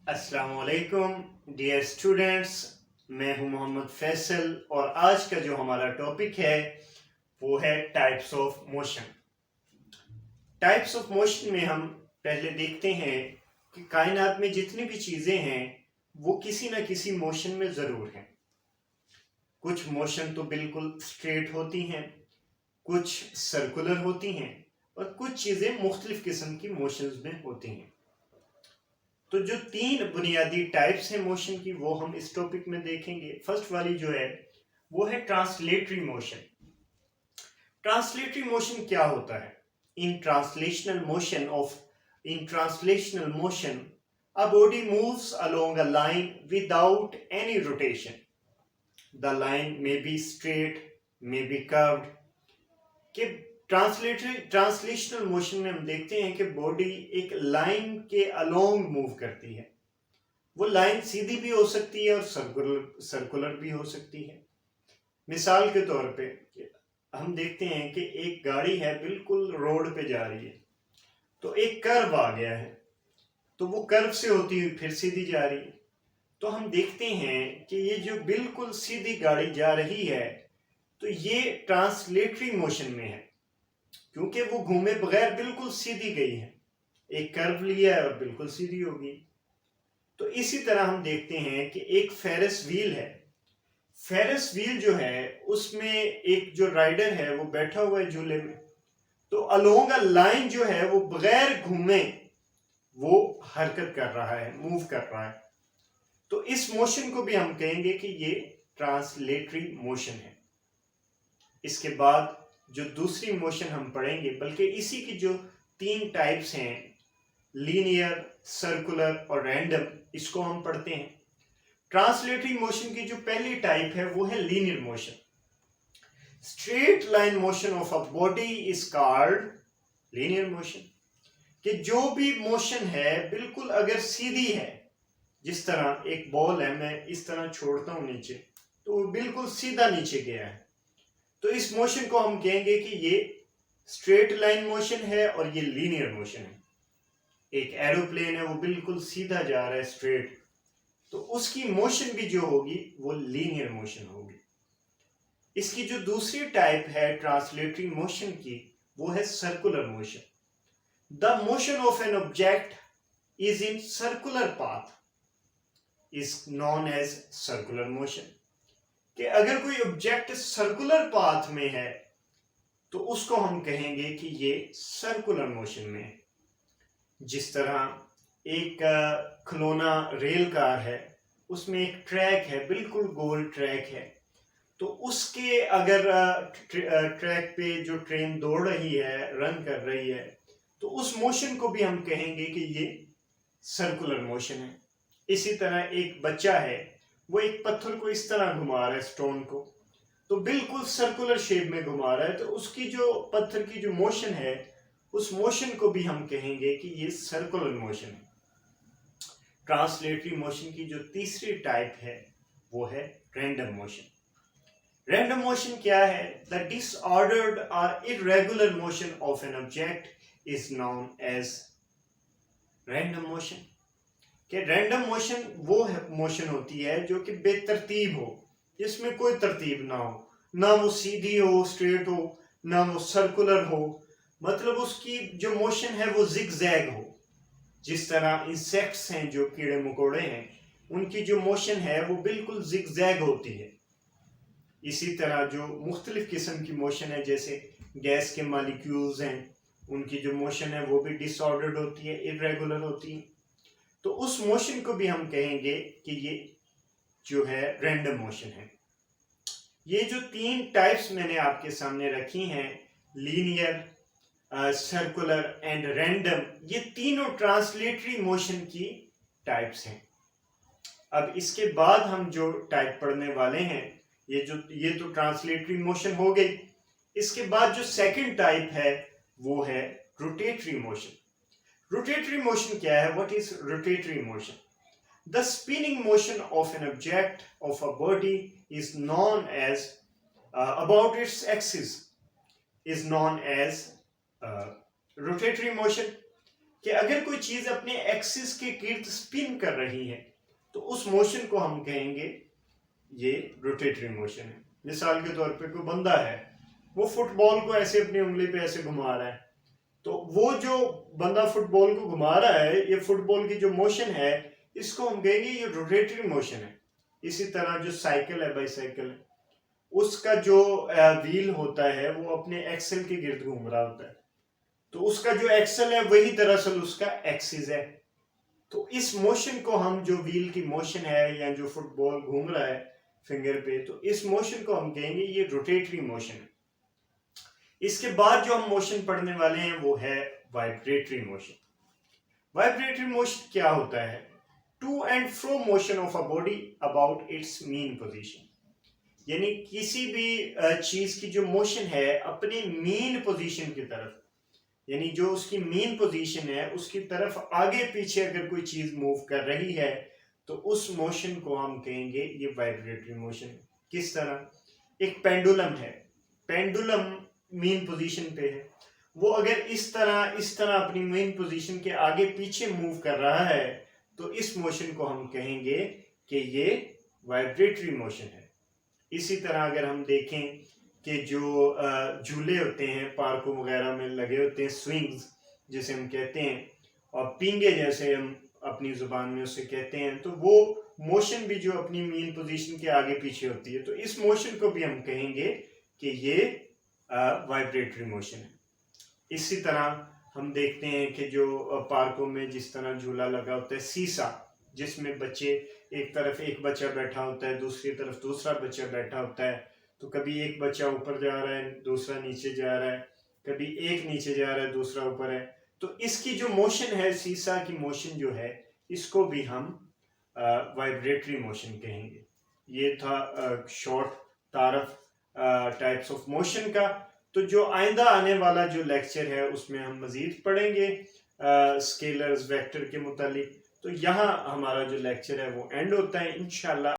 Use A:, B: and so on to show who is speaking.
A: अस्सलाम वालेकुम dear students. मैं हूं मोहम्मद फैसल और आज का जो हमारा टॉपिक है वो है types of motion. Types of motion में हम पहले देखते हैं कि कायनात में जितनी भी चीज़ें हैं वो किसी ना किसी मोशन में ज़रूर हैं। कुछ मोशन तो बिल्कुल स्ट्रेट होती हैं, कुछ सर्कुलर होती हैं और कुछ चीज़ें मुख्तलिफ किस्म की मोशंस में होती हैं। तो जो तीन बुनियादी टाइप्स हैं मोशन की वो हम इस टॉपिक में देखेंगे। फर्स्ट वाली जो है वो है ट्रांसलेटरी मोशन। ट्रांसलेटरी मोशन क्या होता है? इन translational motion a body moves along a line without any rotation. The line may be straight, may be curved. कि ट्रांसलेशनल मोशन में हम देखते हैं कि बॉडी एक लाइन के अलोंग मूव करती है। वो लाइन सीधी भी हो सकती है और सर्कुलर भी हो सकती है। मिसाल के तौर पे हम देखते हैं कि एक गाड़ी है, बिल्कुल रोड पे जा रही है, तो एक कर्व आ गया है, तो वो कर्व से होती हुई फिर सीधी जा रही है। तो हम देखते हैं कि ये जो बिल्कुल सीधी गाड़ी जा रही है तो ये ट्रांसलेटरी मोशन में है, क्योंकि वो घूमे बगैर बिल्कुल सीधी गई है। एक कर्व लिया है और बिल्कुल सीधी होगी। तो इसी तरह हम देखते हैं कि एक फेरस व्हील है। फेरस व्हील जो है उसमें एक जो राइडर है वो बैठा हुआ है झूले में, तो अलोंग अ लाइन जो है वो बगैर घूमे वो हरकत कर रहा है, मूव कर रहा है। तो इस मोशन को भी हम कहेंगे कि ये ट्रांसलेटरी मोशन है। इसके बाद जो दूसरी मोशन हम पढ़ेंगे, बल्कि इसी की जो तीन टाइप्स हैं, लीनियर, सर्कुलर और रैंडम, इसको हम पढ़ते हैं। ट्रांसलेटरी मोशन की जो पहली टाइप है वो है linear motion. Straight line motion of a body is called linear motion. कि जो भी मोशन है बिल्कुल अगर सीधी है, जिस तरह एक बॉल है, मैं इस तरह छोड़ता हूं नीचे तो वो बिल्कुल सीधा नीचे गया है, तो इस मोशन को हम कहेंगे कि ये स्ट्रेट लाइन मोशन है और ये लीनियर मोशन है। एक एरोप्लेन है, वो बिल्कुल सीधा जा रहा है, स्ट्रेट, तो उसकी मोशन भी जो होगी वो लीनियर मोशन होगी। इसकी जो दूसरी टाइप है ट्रांसलेटरी मोशन की वो है circular motion. The motion of an object is in circular path is known as circular motion. कि अगर कोई ऑब्जेक्ट सर्कुलर पाथ में है तो उसको हम कहेंगे कि ये सर्कुलर मोशन में है। जिस तरह एक खिलौना रेल कार है, उसमें एक ट्रैक है, बिल्कुल गोल ट्रैक है, तो उसके अगर ट्रैक पे जो ट्रेन दौड़ रही है, रन कर रही है, तो उस मोशन को भी हम कहेंगे कि ये सर्कुलर मोशन है। इसी तरह एक बच्चा है, वो एक पत्थर को इस तरह घुमा रहा है, स्टोन को, तो बिल्कुल सर्कुलर शेप में घुमा रहा है, तो उसकी जो पत्थर की जो मोशन है उस मोशन को भी हम कहेंगे कि ये सर्कुलर मोशन है। ट्रांसलेटरी मोशन की जो तीसरी टाइप है वो है रैंडम मोशन। रैंडम मोशन क्या है? द डिसऑर्डर्ड और irregular motion of an object is known as random motion. कि रैंडम मोशन वो मोशन होती है जो कि बेतरतीब हो, जिसमें कोई तरतीब ना हो, ना वो सीधी हो, स्ट्रेट हो, ना वो सर्कुलर हो, मतलब उसकी जो मोशन है वो जिगजैग हो। जिस तरह इंसेक्ट्स हैं, जो कीड़े मकोड़े हैं, उनकी जो मोशन है वो बिल्कुल जिगजैग होती है। इसी तरह जो मुख्तलिफ किस्म की मोशन है, जैसे गैस के मॉलिक्यूल्स हैं, उनकी जो मोशन है वो भी डिसऑर्डर्ड होती है, इरेगुलर होती है। तो उस मोशन को भी हम कहेंगे कि ये जो है रैंडम मोशन है। ये जो तीन टाइप्स मैंने आपके सामने रखी हैं, लीनियर, सर्कुलर एंड रैंडम, ये तीनों ट्रांसलेटरी मोशन की टाइप्स हैं। अब इसके बाद हम जो टाइप पढ़ने वाले हैं, ये तो ट्रांसलेटरी मोशन हो गई। इसके बाद जो सेकंड टाइप है वो है रोटेटरी मोशन। रोटेटरी मोशन क्या है? What is rotatory motion? The spinning motion of an object of a body is known as about its axis is known as rotatory motion। कि अगर कोई चीज अपने एक्सिस के गिर्द स्पिन कर रही है तो उस मोशन को हम कहेंगे ये रोटेटरी मोशन है। मिसाल के तौर पे कोई बंदा है, वो फुटबॉल को ऐसे अपनी उंगली पे ऐसे घुमा रहा है, तो वो जो बंदा फुटबॉल को घुमा रहा है, ये फुटबॉल की जो मोशन है, इसको हम कहेंगे ये रोटेटरी मोशन है। इसी तरह जो साइकिल है, बाईसाइकिल है, उसका जो व्हील होता है वो अपने एक्सेल के गिर्द घूम रहा होता है, तो उसका जो एक्सेल है वही दरअसल उसका एक्सिस है। तो इस मोशन को हम, जो व्हील की मोशन है या जो फुटबॉल घूम रहा है फिंगर पे, तो इस मोशन को हम कहेंगे ये रोटेटरी मोशन है। इसके बाद जो हम मोशन पढ़ने वाले हैं वो है वाइब्रेटरी मोशन। वाइब्रेटरी मोशन क्या होता है? To and fro motion of a body about its mean position, यानी किसी भी चीज की जो मोशन है अपनी मीन पोजीशन की तरफ, यानी जो उसकी मीन पोजीशन है उसकी तरफ आगे पीछे अगर कोई चीज मूव कर रही है तो उस मोशन को हम कहेंगे ये वाइब्रेटरी मोशन। किस तरह? एक पेंडुलम है, पेंडुलम मीन पोजीशन पे है, वो अगर इस तरह अपनी मेन पोजीशन के आगे पीछे मूव कर रहा है तो इस मोशन को हम कहेंगे कि ये वाइब्रेटरी मोशन है। इसी तरह अगर हम देखें कि जो झूले होते हैं पार्कों वगैरह में लगे होते हैं, स्विंग्स जिसे हम कहते हैं, और पींगे जैसे हम अपनी जुबान में उसे कहते हैं, तो वो मोशन भी जो अपनी मेन पोजीशन के आगे पीछे होती है, तो इस मोशन को भी हम कहेंगे कि ये वाइब्रेटरी मोशन है। इसी तरह हम देखते हैं कि जो पार्कों में जिस तरह झूला लगा होता है, सीसा, जिसमें बच्चे एक तरफ एक बच्चा बैठा होता है, दूसरी तरफ दूसरा बच्चा बैठा होता है, तो कभी एक बच्चा ऊपर जा रहा है, दूसरा नीचे जा रहा है, कभी एक नीचे जा रहा है, दूसरा ऊपर है, तो इसकी जो मोशन है, सीसा की मोशन जो है, इसको भी हम वाइब्रेटरी मोशन कहेंगे। ये था शॉर्ट तारफ टाइप्स ऑफ मोशन का। तो जो आइंदा आने वाला जो लेक्चर है उसमें हम मजीद पढ़ेंगे स्केलर्स, वेक्टर के मुतालिक। तो यहाँ हमारा जो लेक्चर है वो एंड होता है। इंशाल्लाह